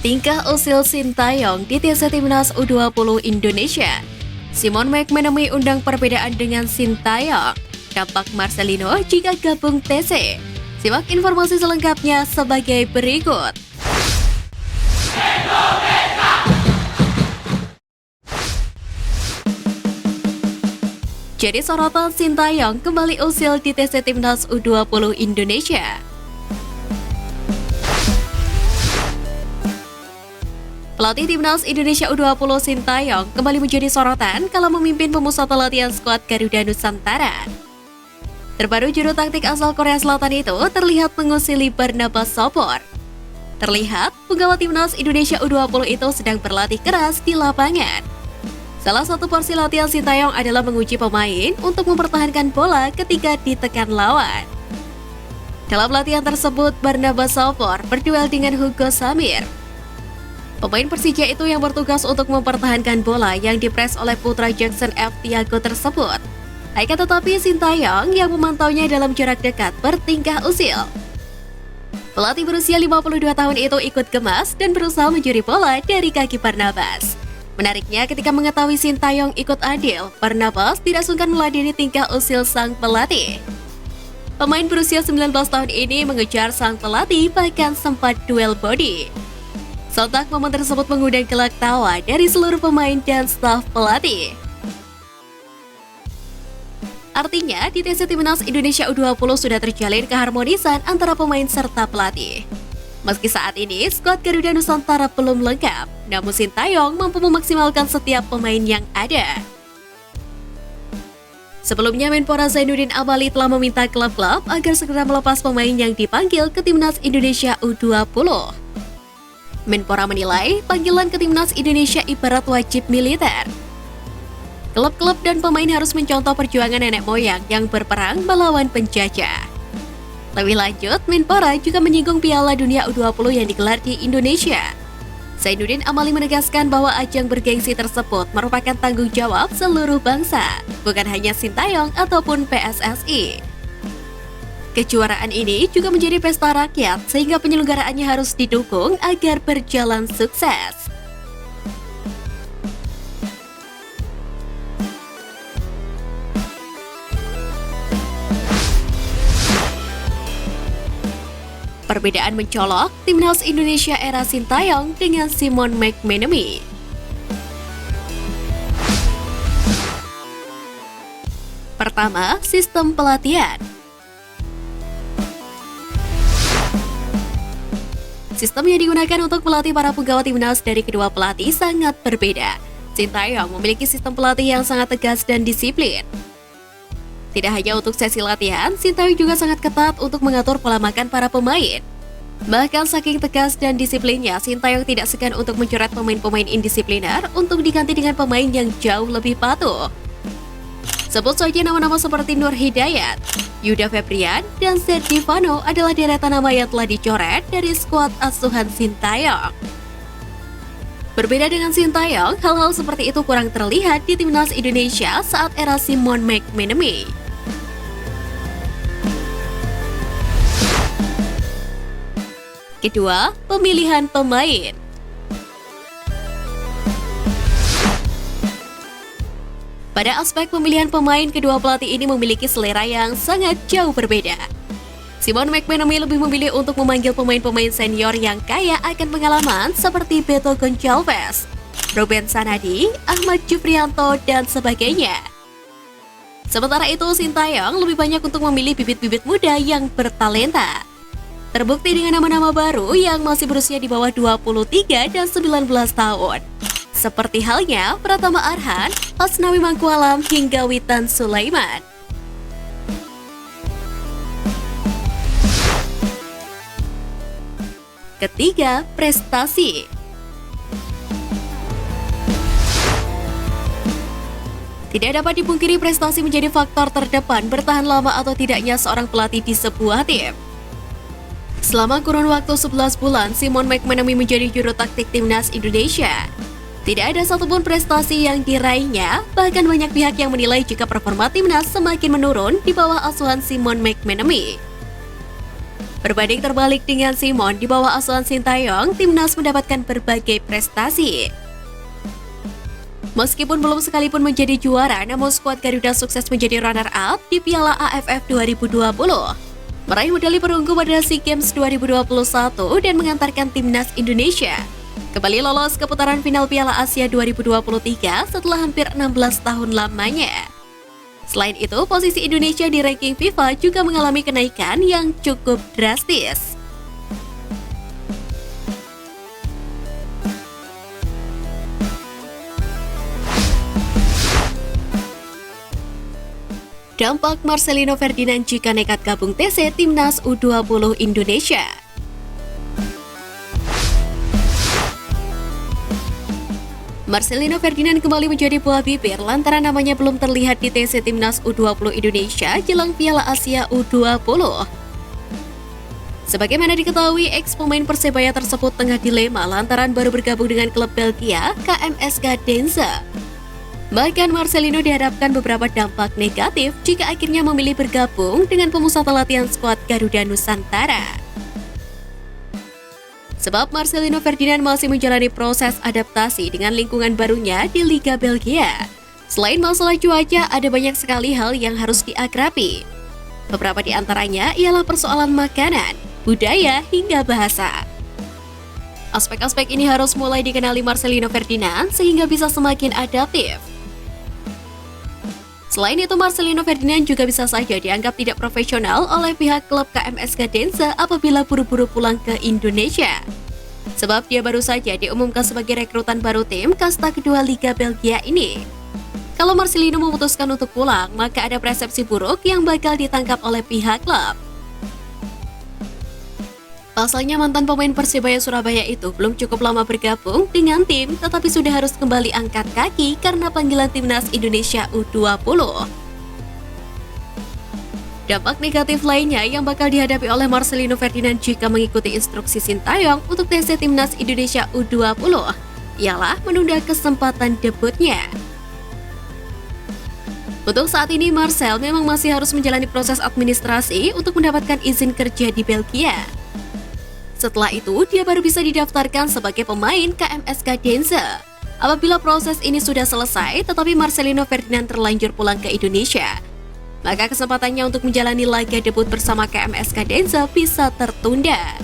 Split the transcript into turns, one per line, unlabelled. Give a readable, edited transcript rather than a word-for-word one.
Tingkah usil Sintayong di TC Timnas U20 Indonesia. Simon McManamy undang perbedaan dengan Sintayong. Dampak Marcelino jika gabung TC. Simak informasi selengkapnya sebagai berikut. Jadi sorotan Sintayong kembali usil di TC Timnas U20 Indonesia. Pelatih Timnas Indonesia U20 Sintayong kembali menjadi sorotan kalau memimpin pemusatan latihan skuad Garuda Nusantara. Terbaru juru taktik asal Korea Selatan itu terlihat mengusili Barnabas Sopor. Terlihat penggawa Timnas Indonesia U20 itu sedang berlatih keras di lapangan. Salah satu porsi latihan Sintayong adalah menguji pemain untuk mempertahankan bola ketika ditekan lawan. Dalam latihan tersebut, Barnabas Sopor berduel dengan Hugo Samir. Pemain Persija itu yang bertugas untuk mempertahankan bola yang dipres oleh putra Jackson F. Tiago tersebut. Akan tetapi Sintayong yang memantaunya dalam jarak dekat bertingkah usil. Pelatih berusia 52 tahun itu ikut gemas dan berusaha mencuri bola dari kaki Barnabas. Menariknya ketika mengetahui Sintayong ikut andil, Barnabas tidak sungkan meladeni tingkah usil sang pelatih. Pemain berusia 19 tahun ini mengejar sang pelatih bahkan sempat duel body. Sontak momen tersebut mengundang gelak tawa dari seluruh pemain dan staf pelatih. Artinya, di TC Timnas Indonesia U20 sudah terjalin keharmonisan antara pemain serta pelatih. Meski saat ini, skuad Garuda Nusantara belum lengkap, namun Sintayong mampu memaksimalkan setiap pemain yang ada. Sebelumnya, Menpora Zainuddin Amali telah meminta klub-klub agar segera melepas pemain yang dipanggil ke Timnas Indonesia U20. Menpora menilai panggilan ke Timnas Indonesia ibarat wajib militer. Klub-klub dan pemain harus mencontoh perjuangan nenek moyang yang berperang melawan penjajah. Lebih lanjut, Menpora juga menyinggung Piala Dunia U20 yang digelar di Indonesia. Zainuddin Amali menegaskan bahwa ajang bergengsi tersebut merupakan tanggung jawab seluruh bangsa, bukan hanya Sintayong ataupun PSSI. Kejuaraan ini juga menjadi pesta rakyat sehingga penyelenggaraannya harus didukung agar berjalan sukses. Perbedaan mencolok Timnas Indonesia era Sintayong dengan Simon McManamy. Pertama, sistem pelatihan. Sistem yang digunakan untuk melatih para penggawa Timnas dari kedua pelatih sangat berbeda. Sintayong memiliki sistem pelatih yang sangat tegas dan disiplin. Tidak hanya untuk sesi latihan, Sintayong juga sangat ketat untuk mengatur pola makan para pemain. Bahkan saking tegas dan disiplinnya, Sintayong tidak segan untuk mencoret pemain-pemain indisipliner untuk diganti dengan pemain yang jauh lebih patuh. Sebut saja nama-nama seperti Nur Hidayat, Yuda Febrian, dan Sergi Vano adalah deretan nama yang telah dicoret dari skuad asuhan Sintayong. Berbeda dengan Sintayong, hal-hal seperti itu kurang terlihat di Timnas Indonesia saat era Simon McManamy. Kedua, pemilihan pemain. Pada aspek pemilihan pemain, kedua pelatih ini memiliki selera yang sangat jauh berbeda. Simon McManamy lebih memilih untuk memanggil pemain-pemain senior yang kaya akan pengalaman seperti Beto Gonçalves, Ruben Sanadi, Ahmad Jufrianto, dan sebagainya. Sementara itu, Sintayong lebih banyak untuk memilih bibit-bibit muda yang bertalenta. Terbukti dengan nama-nama baru yang masih berusia di bawah 23 dan 19 tahun. Seperti halnya Pratama Arhan, Asnawi Mangkualam, hingga Witan Sulaiman. Ketiga, prestasi. Tidak dapat dipungkiri prestasi menjadi faktor terdepan bertahan lama atau tidaknya seorang pelatih di sebuah tim. Selama kurun waktu 11 bulan, Simon McManamy menjadi juru taktik Timnas Indonesia. Tidak ada satupun prestasi yang diraihnya, bahkan banyak pihak yang menilai jika performa timnas semakin menurun di bawah asuhan Simon McManamy. Berbanding terbalik dengan Simon, di bawah asuhan Sintayong, timnas mendapatkan berbagai prestasi. Meskipun belum sekalipun menjadi juara, namun skuad Garuda sukses menjadi runner-up di Piala AFF 2020. Meraih medali perunggu pada SEA Games 2021 dan mengantarkan timnas Indonesia kembali lolos ke putaran final Piala Asia 2023 setelah hampir 16 tahun lamanya. Selain itu, posisi Indonesia di ranking FIFA juga mengalami kenaikan yang cukup drastis. Dampak Marcelino Ferdinand jika nekat gabung TC Timnas U20 Indonesia. Marcelino Ferdinand kembali menjadi buah bibir lantaran namanya belum terlihat di TC Timnas U20 Indonesia jelang Piala Asia U20. Sebagaimana diketahui, ex-pemain Persebaya tersebut tengah dilema lantaran baru bergabung dengan klub Belgia KMSK Dense. Bahkan Marcelino dihadapkan beberapa dampak negatif jika akhirnya memilih bergabung dengan pemusat latihan skuad Garuda Nusantara. Sebab Marcelino Ferdinand masih menjalani proses adaptasi dengan lingkungan barunya di Liga Belgia. Selain masalah cuaca, ada banyak sekali hal yang harus diakrabi. Beberapa di antaranya ialah persoalan makanan, budaya, hingga bahasa. Aspek-aspek ini harus mulai dikenali Marcelino Ferdinand sehingga bisa semakin adaptif. Selain itu, Marcelino Ferdinand juga bisa saja dianggap tidak profesional oleh pihak klub KMSK Dense apabila buru-buru pulang ke Indonesia. Sebab dia baru saja diumumkan sebagai rekrutan baru tim kasta kedua Liga Belgia ini. Kalau Marcelino memutuskan untuk pulang, maka ada persepsi buruk yang bakal ditangkap oleh pihak klub. Pasalnya mantan pemain Persebaya Surabaya itu belum cukup lama bergabung dengan tim, tetapi sudah harus kembali angkat kaki karena panggilan timnas Indonesia U20. Dampak negatif lainnya yang bakal dihadapi oleh Marcelino Ferdinand jika mengikuti instruksi Sintayong untuk TC Timnas Indonesia U20 ialah menunda kesempatan debutnya. Untuk saat ini, Marcel memang masih harus menjalani proses administrasi untuk mendapatkan izin kerja di Belgia. Setelah itu, dia baru bisa didaftarkan sebagai pemain KMSK Dense. Apabila proses ini sudah selesai, tetapi Marcelino Ferdinand terlanjur pulang ke Indonesia, maka kesempatannya untuk menjalani laga debut bersama KMSK Dense bisa tertunda.